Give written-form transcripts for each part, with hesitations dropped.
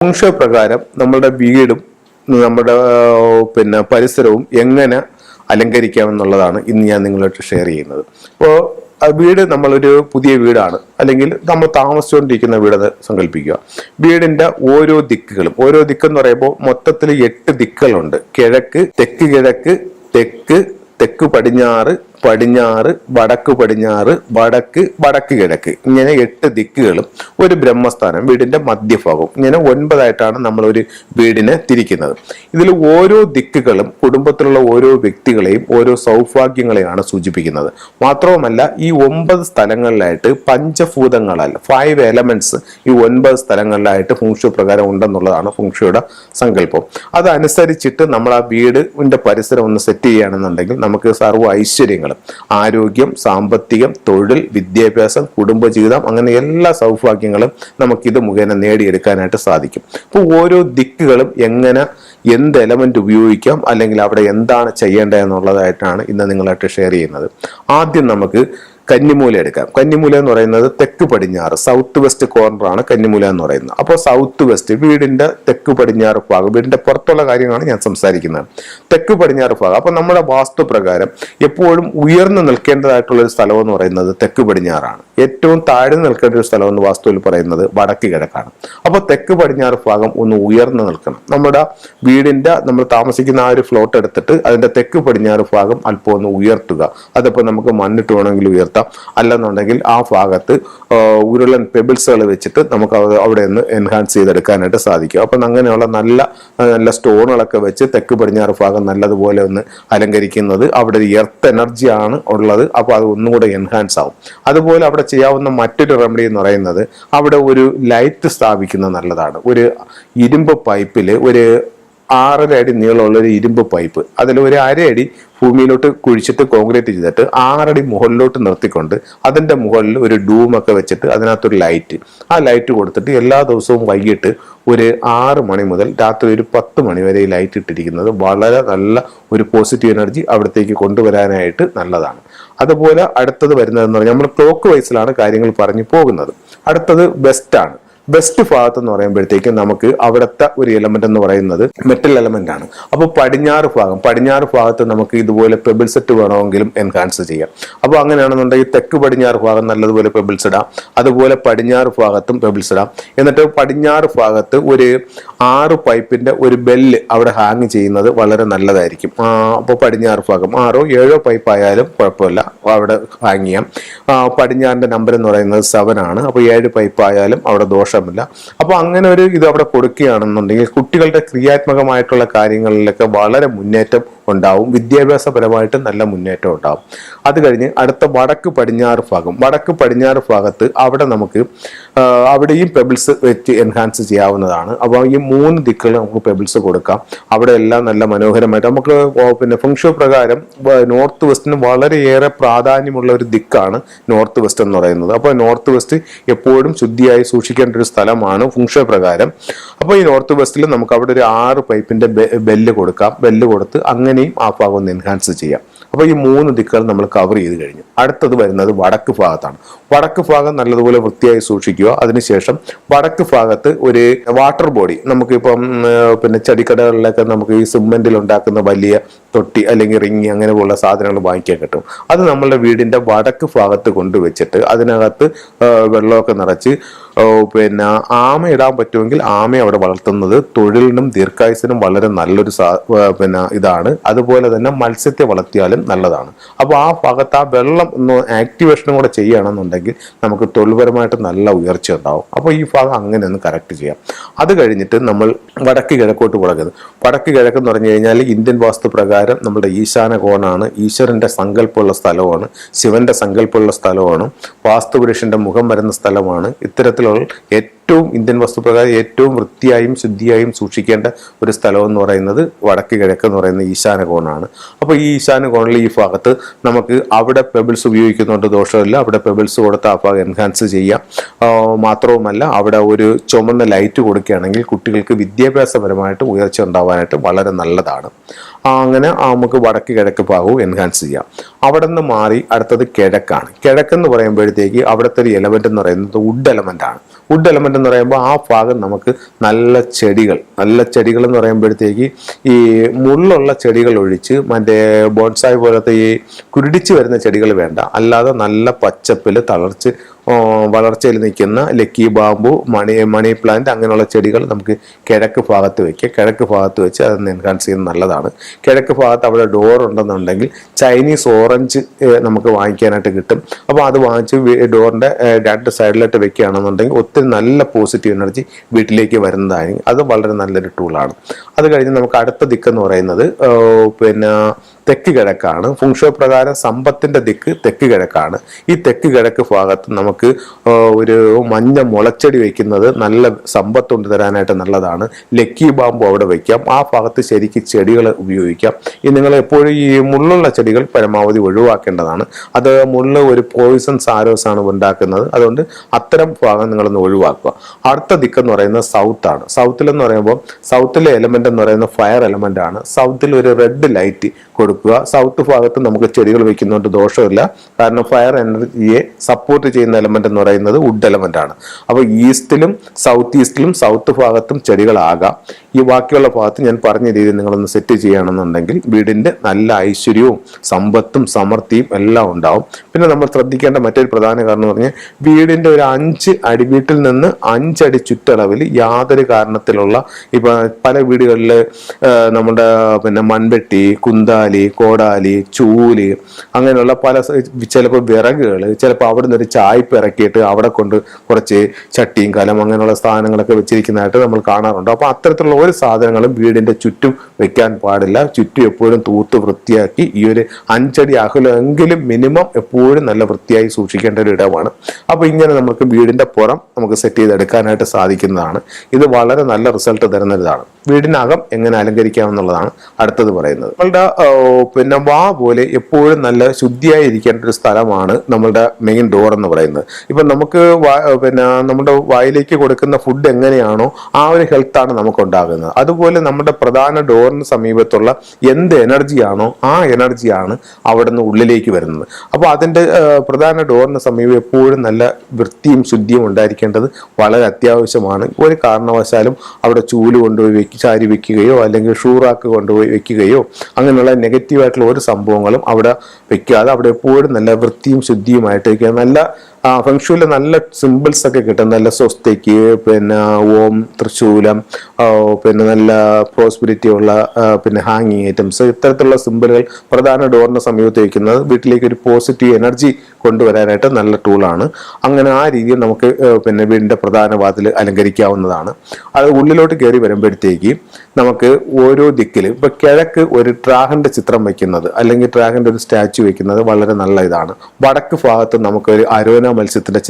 ഫെങ്ഷ പ്രകാരം നമ്മുടെ വീടും നമ്മുടെ പരിസരവും എങ്ങനെ അലങ്കരിക്കാമെന്നുള്ളതാണ് ഇന്ന് ഞാൻ നിങ്ങളായിട്ട് ഷെയർ ചെയ്യുന്നത്. അപ്പോൾ വീട് നമ്മളൊരു പുതിയ വീടാണ്, അല്ലെങ്കിൽ നമ്മൾ താമസിച്ചുകൊണ്ടിരിക്കുന്ന വീടെന്ന് സങ്കല്പിക്കുക. വീടിന്റെ ഓരോ ദിക്കെന്ന് പറയുമ്പോൾ മൊത്തത്തിൽ 8 ദിക്കുകളുണ്ട്. കിഴക്ക്, തെക്ക് കിഴക്ക്, തെക്ക്, തെക്ക് പടിഞ്ഞാറ്, പടിഞ്ഞാറ്, വടക്ക് പടിഞ്ഞാറ്, വടക്ക്, വടക്ക് കിഴക്ക്, ഇങ്ങനെ 8 ദിക്കുകളും ഒരു ബ്രഹ്മസ്ഥാനം, വീടിന്റെ മധ്യഭാഗവും, ഇങ്ങനെ 9 നമ്മൾ ഒരു വീടിനെ തിരിക്കുന്നത്. ഇതിൽ ഓരോ ദിക്കുകളും കുടുംബത്തിലുള്ള ഓരോ വ്യക്തികളെയും ഓരോ സൗഭാഗ്യങ്ങളെയാണ് സൂചിപ്പിക്കുന്നത്. മാത്രവുമല്ല ഈ 9 സ്ഥലങ്ങളിലായിട്ട് പഞ്ചഭൂതങ്ങളല്ല 5 എലമെന്റ്സ് ഈ 9 സ്ഥലങ്ങളിലായിട്ട് ഫെങ്ഷു പ്രകാരം ഉണ്ടെന്നുള്ളതാണ് ഫെങ്ഷുയുടെ സങ്കല്പം. അതനുസരിച്ചിട്ട് നമ്മൾ ആ വീടിന്റെ പരിസരം ഒന്ന് സെറ്റ് ചെയ്യുകയാണെന്നുണ്ടെങ്കിൽ നമുക്ക് സർവ്വ ഐശ്വര്യങ്ങൾ, ആരോഗ്യം, സാമ്പത്തികം, തൊഴിൽ, വിദ്യാഭ്യാസം, കുടുംബജീവിതം, അങ്ങനെ എല്ലാ സൗഭാഗ്യങ്ങളും നമുക്കിത് മുഖേന നേടിയെടുക്കാനായിട്ട് സാധിക്കും. അപ്പോൾ ഓരോ ദിക്കുകളും എങ്ങനെ എന്ത് എലമെന്റ് ഉപയോഗിക്കാം, അല്ലെങ്കിൽ അവിടെ എന്താണ് ചെയ്യേണ്ടത് എന്നുള്ളതായിട്ടാണ് ഇന്ന് നിങ്ങളായിട്ട് ഷെയർ ചെയ്യുന്നത്. ആദ്യം നമുക്ക് കന്നിമൂല എടുക്കാം. കന്നിമൂല എന്ന് പറയുന്നത് തെക്ക് പടിഞ്ഞാറ്, സൗത്ത് വെസ്റ്റ് കോർണറാണ് കന്നിമൂല എന്ന് പറയുന്നത്. അപ്പോൾ സൗത്ത് വെസ്റ്റ്, വീടിന്റെ തെക്ക് പടിഞ്ഞാറ് ഭാഗം, വീടിന്റെ പുറത്തുള്ള കാര്യമാണ് ഞാൻ സംസാരിക്കുന്നത്. തെക്ക് പടിഞ്ഞാറ് ഭാഗം. അപ്പൊ നമ്മുടെ വാസ്തു പ്രകാരം എപ്പോഴും ഉയർന്നു നിൽക്കേണ്ടതായിട്ടുള്ള ഒരു സ്ഥലം എന്ന് പറയുന്നത് തെക്ക് പടിഞ്ഞാറാണ്. ഏറ്റവും താഴ്ന്നു നിൽക്കേണ്ട ഒരു സ്ഥലം എന്ന് വാസ്തുവിൽ പറയുന്നത് വടക്ക് കിഴക്കാണ്. അപ്പോൾ തെക്ക് പടിഞ്ഞാറ് ഭാഗം ഒന്ന് ഉയർന്നു നിൽക്കണം. നമ്മുടെ വീടിന്റെ നമ്മൾ താമസിക്കുന്ന ആ ഒരു ഫ്ലോട്ട് എടുത്തിട്ട് അതിന്റെ തെക്ക് പടിഞ്ഞാറ് ഭാഗം അല്പം ഒന്ന് ഉയർത്തുക. അതിപ്പോ നമുക്ക് മണ്ണിട്ട് വേണമെങ്കിൽ ഉയർത്താം, അല്ലെന്നുണ്ടെങ്കിൽ ആ ഭാഗത്ത് ഉരുളൻ പെബിൾസുകൾ വെച്ചിട്ട് നമുക്ക് അവിടെ നിന്ന് എൻഹാൻസ് ചെയ്തെടുക്കാനായിട്ട് സാധിക്കും. അപ്പം അങ്ങനെയുള്ള നല്ല നല്ല സ്റ്റോണുകളൊക്കെ വെച്ച് തെക്ക് പടിഞ്ഞാറ് ഭാഗം നല്ലതുപോലെ ഒന്ന് അലങ്കരിക്കുന്നത്, അവിടെ എർത്ത് എനർജിയാണ് ഉള്ളത്. അപ്പോൾ അത് ഒന്നും കൂടെ എൻഹാൻസ് ആവും. അതുപോലെ അവിടെ ചെയ്യാവുന്ന മറ്റൊരു റെമഡി എന്ന് പറയുന്നത് അവിടെ ഒരു ലൈറ്റ് സ്ഥാപിക്കുന്നത് നല്ലതാണ്. ഒരു ഇരുമ്പ് പൈപ്പിൽ ഒരു 6.5 അടി നീളമുള്ള ഒരു ഇരുമ്പ് പൈപ്പ്, അതിൽ ഒരു 1/2 അടി ഭൂമിയിലോട്ട് കുഴിച്ചിട്ട് കോൺക്രീറ്റ് ചെയ്തിട്ട് 6 അടി മുകളിലോട്ട് നിർത്തിക്കൊണ്ട് അതിന്റെ മുകളിൽ ഒരു ഡൂമൊക്കെ വെച്ചിട്ട് അതിനകത്തൊരു ലൈറ്റ്, ആ ലൈറ്റ് കൊടുത്തിട്ട് എല്ലാ ദിവസവും വൈകിട്ട് ഒരു 6 മണി മുതൽ രാത്രി ഒരു 10 മണി വരെ ഈ ലൈറ്റ് ഇട്ടിരിക്കുന്നത് വളരെ നല്ല ഒരു പോസിറ്റീവ് എനർജി അവിടത്തേക്ക് കൊണ്ടുവരാനായിട്ട് നല്ലതാണ്. അതുപോലെ അടുത്തത് വരുന്നതെന്ന് പറഞ്ഞാൽ നമ്മൾ ക്ലോക്ക് വൈസിലാണ് കാര്യങ്ങൾ പറഞ്ഞു പോകുന്നത്. അടുത്തത് വെസ്റ്റ് ആണ്. വെസ്റ്റ് ഭാഗത്ത് എന്ന് പറയുമ്പോഴത്തേക്കും നമുക്ക് അവിടുത്തെ ഒരു എലമെന്റ് എന്ന് പറയുന്നത് മെറ്റൽ എലമെന്റ് ആണ്. അപ്പോൾ പടിഞ്ഞാറ് ഭാഗത്ത് നമുക്ക് ഇതുപോലെ പെബിൾ സെറ്റ് വേണമെങ്കിലും എൻഹാൻസ് ചെയ്യാം. അപ്പോൾ അങ്ങനെയാണെന്നുണ്ടെങ്കിൽ തെക്ക് പടിഞ്ഞാറ് ഭാഗം നല്ലതുപോലെ പെബിൾസ് ഇടാം, അതുപോലെ പടിഞ്ഞാറ് ഭാഗത്തും പെബിൾസ് ഇടാം. എന്നിട്ട് പടിഞ്ഞാറ് ഭാഗത്ത് ഒരു 6 പൈപ്പിന്റെ ഒരു ബെല്ല് അവിടെ ഹാങ് ചെയ്യുന്നത് വളരെ നല്ലതായിരിക്കും. അപ്പോൾ പടിഞ്ഞാറ് ഭാഗം 6 7 പൈപ്പ് ആയാലും കുഴപ്പമില്ല, അവിടെ ഹാങ് ചെയ്യാം. പടിഞ്ഞാറിന്റെ നമ്പർ എന്ന് പറയുന്നത് 7 ആണ്. അപ്പോൾ 7 പൈപ്പ് ആയാലും അവിടെ ദോഷം. അപ്പൊ അങ്ങനെ ഒരു ഇത് അവിടെ കൊടുക്കുകയാണെന്നുണ്ടെങ്കിൽ കുട്ടികളുടെ ക്രിയാത്മകമായിട്ടുള്ള കാര്യങ്ങളിലൊക്കെ വളരെ മുന്നേറ്റം ഉണ്ടാവും, വിദ്യാഭ്യാസപരമായിട്ട് നല്ല മുന്നേറ്റം ഉണ്ടാവും. അത് കഴിഞ്ഞ് അടുത്ത വടക്ക് പടിഞ്ഞാറ് ഭാഗത്ത് അവിടെ നമുക്ക് അവിടെയും പെബിൾസ് വെച്ച് എൻഹാൻസ് ചെയ്യാവുന്നതാണ്. അപ്പോൾ ഈ 3 ദിക്കുകൾ നമുക്ക് പെബിൾസ് കൊടുക്കാം. അവിടെ എല്ലാം നല്ല മനോഹരമായിട്ട് നമുക്ക് ഫെങ്ഷു പ്രകാരം നോർത്ത് വെസ്റ്റിന് വളരെയേറെ പ്രാധാന്യമുള്ള ഒരു ദിക്കാണ് നോർത്ത് വെസ്റ്റ് എന്ന് പറയുന്നത്. അപ്പോൾ നോർത്ത് വെസ്റ്റ് എപ്പോഴും ശുദ്ധിയായി സൂക്ഷിക്കേണ്ട ഒരു സ്ഥലമാണ് ഫെങ്ഷു പ്രകാരം. അപ്പോൾ ഈ നോർത്ത് വെസ്റ്റിൽ നമുക്ക് അവിടെ ഒരു 6 പൈപ്പിന്റെ ബെല്ല് കൊടുക്കാം. ബെല്ല് കൊടുത്ത് അങ്ങനെയും ആ ഭാഗം ഒന്ന് എൻഹാൻസ് ചെയ്യാം. അപ്പോൾ ഈ 3 ദിക്കുകൾ നമ്മൾ കവർ ചെയ്ത് കഴിഞ്ഞു. അടുത്തത് വരുന്നത് വടക്ക് ഭാഗത്താണ്. വടക്ക് ഭാഗം നല്ലതുപോലെ വൃത്തിയായി സൂക്ഷിക്കുക. അതിനുശേഷം വടക്ക് ഭാഗത്ത് ഒരു വാട്ടർ ബോഡി, നമുക്കിപ്പം ചെടിക്കടകളിലൊക്കെ നമുക്ക് ഈ സിമെന്റിൽ ഉണ്ടാക്കുന്ന വലിയ തൊട്ടി അല്ലെങ്കിൽ റിങ് അങ്ങനെയുള്ള സാധനങ്ങൾ വാങ്ങിക്കാൻ കിട്ടും. അത് നമ്മളുടെ വീടിന്റെ വടക്ക് ഭാഗത്ത് കൊണ്ടുവച്ചിട്ട് അതിനകത്ത് വെള്ളമൊക്കെ നിറച്ച് ആമ ഇടാൻ പറ്റുമെങ്കിൽ ആമ അവിടെ വളർത്തുന്നത് തൊഴിലിനും ദീർഘായുസിനും വളരെ നല്ലൊരു ഇതാണ്. അതുപോലെ തന്നെ മത്സ്യത്തെ വളർത്തിയാലും നല്ലതാണ്. അപ്പോൾ ആ ഭാഗത്ത് ആ വെള്ളം ഒന്ന് ആക്ടിവേഷനും കൂടെ ചെയ്യുകയാണെന്നുണ്ടെങ്കിൽ നമുക്ക് തൊഴിൽപരമായിട്ട് നല്ല ഉയർച്ച ഉണ്ടാവും. അപ്പോൾ ഈ ഭാഗം അങ്ങനെ ഒന്ന് കറക്റ്റ് ചെയ്യാം. അത് കഴിഞ്ഞിട്ട് നമ്മൾ വടക്ക് കിഴക്കോട്ട് കൊടുക്കുന്നത്. വടക്ക് കിഴക്കെന്ന് പറഞ്ഞു കഴിഞ്ഞാൽ ഇന്ത്യൻ വാസ്തു പ്രകാരം നമ്മുടെ ഈശാന കോണാണ്. ഈശ്വരന്റെ സങ്കല്പമുള്ള സ്ഥലമാണ്, ശിവന്റെ സങ്കല്പമുള്ള സ്ഥലമാണ്, വാസ്തുപുരുഷന്റെ മുഖം വരുന്ന സ്ഥലമാണ്. ഇത്തരത്തിലുള്ള ഏറ്റവും ഇന്ത്യൻ വസ്തുപ്രകാരം ഏറ്റവും വൃത്തിയായും ശുദ്ധിയായും സൂക്ഷിക്കേണ്ട ഒരു സ്ഥലം എന്ന് പറയുന്നത് വടക്ക് കിഴക്ക് എന്ന് പറയുന്ന ഈശാന കോണാണ്. അപ്പോൾ ഈ ഈശാന കോണിൽ ഈ ഭാഗത്ത് നമുക്ക് അവിടെ പെബിൾസ് ഉപയോഗിക്കുന്നുണ്ട്, ദോഷമില്ല. അവിടെ പെബിൾസ് കൊടുത്ത് ആ ഭാഗം എൻഹാൻസ് ചെയ്യാം. മാത്രവുമല്ല അവിടെ ഒരു ചുമന്ന ലൈറ്റ് കൊടുക്കുകയാണെങ്കിൽ കുട്ടികൾക്ക് വിദ്യാഭ്യാസപരമായിട്ട് ഉയർച്ച ഉണ്ടാവാനായിട്ട് വളരെ നല്ലതാണ്. അങ്ങനെ നമുക്ക് വടക്ക് കിഴക്ക് ഭാഗവും എൻഹാൻസ് ചെയ്യാം. അവിടെ നിന്ന് മാറി അടുത്തത് കിഴക്കാണ്. കിഴക്കെന്ന് പറയുമ്പോഴത്തേക്ക് അവിടുത്തെ ഒരു എലമെന്റ് എന്ന് പറയുന്നത് വുഡ് എലമെന്റ് ആണ്. വുഡ് എലമെന്റ് എന്ന് പറയുമ്പോൾ ആ ഭാഗം നമുക്ക് നല്ല ചെടികൾ എന്ന് പറയുമ്പോഴത്തേക്ക് ഈ മുള്ളുള്ള ചെടികൾ ഒഴിച്ച് മറ്റേ ബോൺസായി പോലത്തെ ഈ കുരുടിച്ച് വരുന്ന ചെടികൾ വേണ്ട, അല്ലാതെ നല്ല പച്ചപ്പിൽ വളർച്ചയിൽ നിൽക്കുന്ന ലക്കി ബാമ്പു, മണി പ്ലാന്റ് അങ്ങനെയുള്ള ചെടികൾ നമുക്ക് കിഴക്ക് ഭാഗത്ത് വയ്ക്കുക. കിഴക്ക് ഭാഗത്ത് വെച്ച് അതൊന്ന് എൻഹാൻസ് ചെയ്യുന്നത് നല്ലതാണ്. കിഴക്ക് ഭാഗത്ത് അവിടെ ഡോർ ഉണ്ടെന്നുണ്ടെങ്കിൽ ചൈനീസ് ഓറഞ്ച് നമുക്ക് വാങ്ങിക്കാനായിട്ട് കിട്ടും. അപ്പോൾ അത് വാങ്ങിച്ച് ഡോറിൻ്റെ രണ്ട് സൈഡിലായിട്ട് വെക്കുകയാണെന്നുണ്ടെങ്കിൽ ഒത്തിരി നല്ല പോസിറ്റീവ് എനർജി വീട്ടിലേക്ക് വരുന്നതായിരിക്കും. അത് വളരെ നല്ലൊരു ടൂളാണ്. അത് കഴിഞ്ഞ് നമുക്ക് അടുത്ത ദിക്കെന്ന് പറയുന്നത് തെക്ക് കിഴക്കാണ്. ഫുങ്ഷോ പ്രകാരം സമ്പത്തിന്റെ ദിക്ക് തെക്ക് കിഴക്കാണ്. ഈ തെക്ക് കിഴക്ക് ഭാഗത്ത് നമുക്ക് ഒരു മഞ്ഞ മുളച്ചെടി വെക്കുന്നത് നല്ല സമ്പത്ത് കൊണ്ട് തരാനായിട്ട് നല്ലതാണ്. ലക്കി ബാമ്പു അവിടെ വയ്ക്കാം. ആ ഭാഗത്ത് ശരിക്ക് ചെടികൾ ഉപയോഗിക്കാം. നിങ്ങൾ എപ്പോഴും ഈ മുള്ളുള്ള ചെടികൾ പരമാവധി ഒഴിവാക്കേണ്ടതാണ്. അത് മുള്ള് ഒരു പോയിസൺ സാരോസ് ആണ് ഉണ്ടാക്കുന്നത്. അതുകൊണ്ട് അത്തരം ഭാഗം നിങ്ങളൊന്ന് ഒഴിവാക്കുക. അടുത്ത ദിക്കെന്ന് പറയുന്നത് സൗത്ത് ആണ്. സൗത്തിലെന്ന് പറയുമ്പോൾ സൗത്തിലെ എലമെന്റ് എന്ന് പറയുന്നത് ഫയർ എലമെന്റ് ആണ്. സൗത്തിൽ ഒരു റെഡ് ലൈറ്റ് കൊടുക്കുക. സൗത്ത് ഭാഗത്ത് നമുക്ക് ചെടികൾ വെക്കുന്നതുകൊണ്ട് ദോഷമില്ല. കാരണം ഫയർ എനർജിയെ സപ്പോർട്ട് ചെയ്യുന്ന എലമെന്റ് എന്ന് പറയുന്നത് വുഡ് എലമെന്റ് ആണ്. അപ്പോൾ ഈസ്റ്റിലും സൗത്ത് ഈസ്റ്റിലും സൗത്ത് ഭാഗത്തും ചെടികളാകാം. ഈ ബാക്കിയുള്ള ഭാഗത്ത് ഞാൻ പറഞ്ഞ രീതിയിൽ നിങ്ങളൊന്ന് സെറ്റ് ചെയ്യുകയാണെന്നുണ്ടെങ്കിൽ വീടിന്റെ നല്ല ഐശ്വര്യവും സമ്പത്തും സമൃദ്ധിയും എല്ലാം ഉണ്ടാവും. പിന്നെ നമ്മൾ ശ്രദ്ധിക്കേണ്ട മറ്റൊരു പ്രധാന കാരണം എന്ന് പറഞ്ഞാൽ വീടിന്റെ ഒരു 5 അടി, വീട്ടിൽ നിന്ന് 5 അടി ചുറ്റളവിൽ യാതൊരു കാരണത്തിലുള്ള ഇപ്പൊ പല വീടുകളിൽ നമ്മുടെ മൺവെട്ടി, കുന്താലി, കോടാലി, ചൂല് അങ്ങനെയുള്ള പല ചിലപ്പോൾ വിറകുകൾ, ചിലപ്പോൾ അവിടെ നിന്ന് ഒരു ചായ്പ് ഇറക്കിയിട്ട് അവിടെ കൊണ്ട് കുറച്ച് ചട്ടിയും കലം അങ്ങനെയുള്ള സാധനങ്ങളൊക്കെ വെച്ചിരിക്കുന്നതായിട്ട് നമ്മൾ കാണാറുണ്ട്. അപ്പോൾ അത്തരത്തിലുള്ള ഒരു സാധനങ്ങളും വീടിന്റെ ചുറ്റും വെക്കാൻ പാടില്ല. ചുറ്റും എപ്പോഴും തൂത്ത് വൃത്തിയാക്കി ഈ ഒരു 5 അടി അകലെങ്കിലും മിനിമം എപ്പോഴും നല്ല വൃത്തിയായി സൂക്ഷിക്കേണ്ട ഒരു ഇടമാണ്. അപ്പോൾ ഇങ്ങനെ നമുക്ക് വീടിന്റെ പുറം നമുക്ക് സെറ്റ് ചെയ്തെടുക്കാനായിട്ട് സാധിക്കുന്നതാണ്. ഇത് വളരെ നല്ല റിസൾട്ട് തരുന്ന ഇതാണ്. വീടിനകം എങ്ങനെ അലങ്കരിക്കാമെന്നുള്ളതാണ് അടുത്തത് പറയുന്നത്. നമ്മളുടെ വാ പോലെ എപ്പോഴും നല്ല ശുദ്ധിയായി ഇരിക്കേണ്ട ഒരു സ്ഥലമാണ് നമ്മളുടെ മെയിൻ ഡോർ എന്ന് പറയുന്നത്. ഇപ്പൊ നമുക്ക് നമ്മുടെ വായിലേക്ക് കൊടുക്കുന്ന ഫുഡ് എങ്ങനെയാണോ ആ ഒരു ഹെൽത്താണ് നമുക്ക് ഉണ്ടാകുന്നത്. അതുപോലെ നമ്മുടെ പ്രധാന ഡോറിന് സമീപത്തുള്ള എന്ത് എനർജിയാണോ ആ എനർജിയാണ് അവിടെ നിന്ന് ഉള്ളിലേക്ക് വരുന്നത്. അപ്പോൾ അതിന്റെ പ്രധാന ഡോറിന് സമീപം എപ്പോഴും നല്ല വൃത്തിയും ശുദ്ധിയും ഉണ്ടായിരിക്കേണ്ടത് വളരെ അത്യാവശ്യമാണ്. ഒരു കാരണവശാലും അവിടെ ചൂല് കൊണ്ടുപോയി ചാരി വെക്കുകയോ അല്ലെങ്കിൽ ഷൂറാക്ക് കൊണ്ടുപോയി വെക്കുകയോ അങ്ങനെയുള്ള നെഗറ്റീവായിട്ടുള്ള ഒരു സംഭവങ്ങളും അവിടെ വെക്കാതെ അവിടെ എപ്പോഴും നല്ല വൃത്തിയും ശുദ്ധിയുമായിട്ട് വയ്ക്കുക. നല്ല ഫെങ്ഷുവിൽ നല്ല സിമ്പിൾസ് ഒക്കെ കിട്ടും. നല്ല സ്വസ്തിക്ക്, ഓം, തൃശൂലം, നല്ല പ്രോസ്പെരിറ്റി ഉള്ള ഹാങ്ങിങ് ഐറ്റംസ്, ഇത്തരത്തിലുള്ള സിമ്പിളുകൾ പ്രധാന ഡോറിന്റെ സമീപത്ത് വയ്ക്കുന്നത് വീട്ടിലേക്ക് ഒരു പോസിറ്റീവ് എനർജി കൊണ്ടുവരാനായിട്ട് നല്ല ടൂളാണ്. അങ്ങനെ ആ രീതിയിൽ നമുക്ക് വീടിന്റെ പ്രധാന വാതിൽ അലങ്കരിക്കാവുന്നതാണ്. അത് ഉള്ളിലോട്ട് കയറി വരുമ്പോഴത്തേക്ക് നമുക്ക് ഓരോ ദിക്കിലും ഇപ്പൊ കിഴക്ക് ഒരു ഡ്രാഗന്റെ ചിത്രം വെക്കുന്നത് അല്ലെങ്കിൽ ഡ്രാഗന്റെ ഒരു സ്റ്റാച്ചു വെക്കുന്നത് വളരെ നല്ല ഇതാണ്. വടക്ക് ഭാഗത്ത് നമുക്ക് ഒരു അരോന മത്സ്യത്തിന്റെ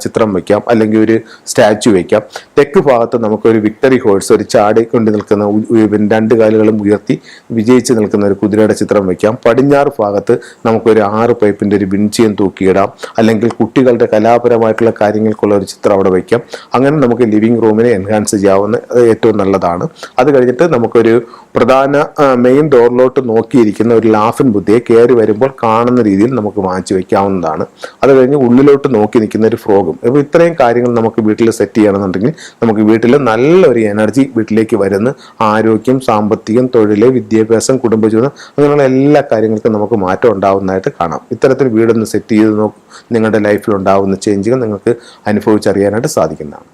ചിത്രം വെക്കാം, അല്ലെങ്കിൽ ഒരു സ്റ്റാച്ചു വെക്കാം. തെക്ക് ഭാഗത്ത് നമുക്കൊരു വിക്ടറി ഹോഴ്സ്, ഒരു ചാടി കൊണ്ട് നിൽക്കുന്ന 2 കാലുകളും ഉയർത്തി വിജയിച്ച് നിൽക്കുന്ന ഒരു കുതിരയുടെ ചിത്രം വെക്കാം. പടിഞ്ഞാറ് ഭാഗത്ത് നമുക്കൊരു 6 പൈപ്പിന്റെ ഒരു വിൻചിയം തൂക്കിയിടാം, അല്ലെങ്കിൽ കുട്ടികളുടെ കലാപരമായിട്ടുള്ള കാര്യങ്ങൾക്കുള്ള ഒരു ചിത്രം അവിടെ വയ്ക്കാം. അങ്ങനെ നമുക്ക് ലിവിംഗ് റൂമിനെ എൻഹാൻസ് ചെയ്യാവുന്ന ഏറ്റവും നല്ലതാണ്. അത് കഴിഞ്ഞിട്ട് നമുക്കൊരു പ്രധാന മെയിൻ ഡോറിലോട്ട് നോക്കിയിരിക്കുന്ന ഒരു ലാഫിൻ ബുദ്ധിയെ കയറി വരുമ്പോൾ കാണുന്ന രീതിയിൽ നമുക്ക് വാങ്ങിച്ചു വെക്കാവുന്നതാണ്. അത് കഴിഞ്ഞ് ഉള്ളിലോട്ട് നോക്കി നിൽക്കുന്ന ഒരു ഫ്രോഗും. അപ്പോൾ ഇത്രയും കാര്യങ്ങൾ നമുക്ക് വീട്ടിൽ സെറ്റ് ചെയ്യണമെന്നുണ്ടെങ്കിൽ നമുക്ക് വീട്ടിൽ നല്ലൊരു എനർജി വീട്ടിലേക്ക് വരുന്ന ആരോഗ്യം, സാമ്പത്തികം, തൊഴിൽ, വിദ്യാഭ്യാസം, കുടുംബജീവിതം അങ്ങനെയുള്ള എല്ലാ കാര്യങ്ങൾക്കും നമുക്ക് മാറ്റം ഉണ്ടാവുന്നതായിട്ട് കാണാം. ഇത്തരത്തിൽ വീടൊന്ന് സെറ്റ് ചെയ്ത് നിങ്ങളുടെ ലൈഫിൽ ഉണ്ടാകുന്ന ചേഞ്ചുകൾ നിങ്ങൾക്ക് അനുഭവിച്ചറിയാനായിട്ട് സാധിക്കുന്നതാണ്.